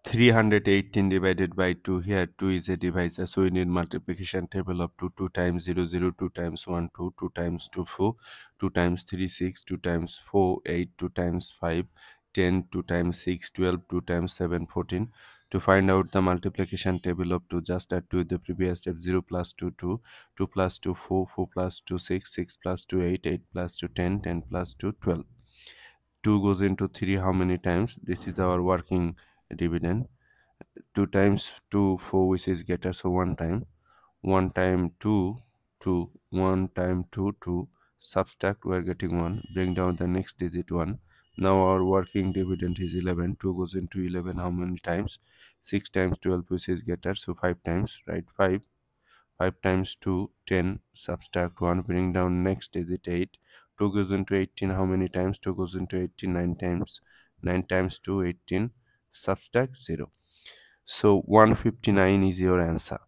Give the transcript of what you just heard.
318 divided by 2. Here 2 is a divisor, so we need multiplication table of 2. 2 times 0, 0, 2 times 1, 2, 2 times 2, 4, 2 times 3, 6, 2 times 4, 8, 2 times 5, 10, 2 times 6, 12, 2 times 7, 14. To find out the multiplication table of 2, just add 2 the previous step. 0 plus 2, 2, 2 plus 2, 4, 4 plus 2, 6, 6 plus 2, 8, 8 plus 2, 10, 10 plus 2, 12. 2 goes into 3 how many times? This is our working dividend. 2 times 2, 4, which is getter, so 1 time. 1 time 2, 2. 1 time 2, 2. Subtract, we are getting 1. Bring down the next digit 1. Now our working dividend is 11. 2 goes into 11 how many times? 6 times 12, which is getter, so 5 times. Right, 5. 5 times 2, 10. Subtract 1. Bring down next digit 8. 2 goes into 18 how many times? 2 goes into 18 9 times. 9 times 2, 18. Subtract 0. So 159 is your answer.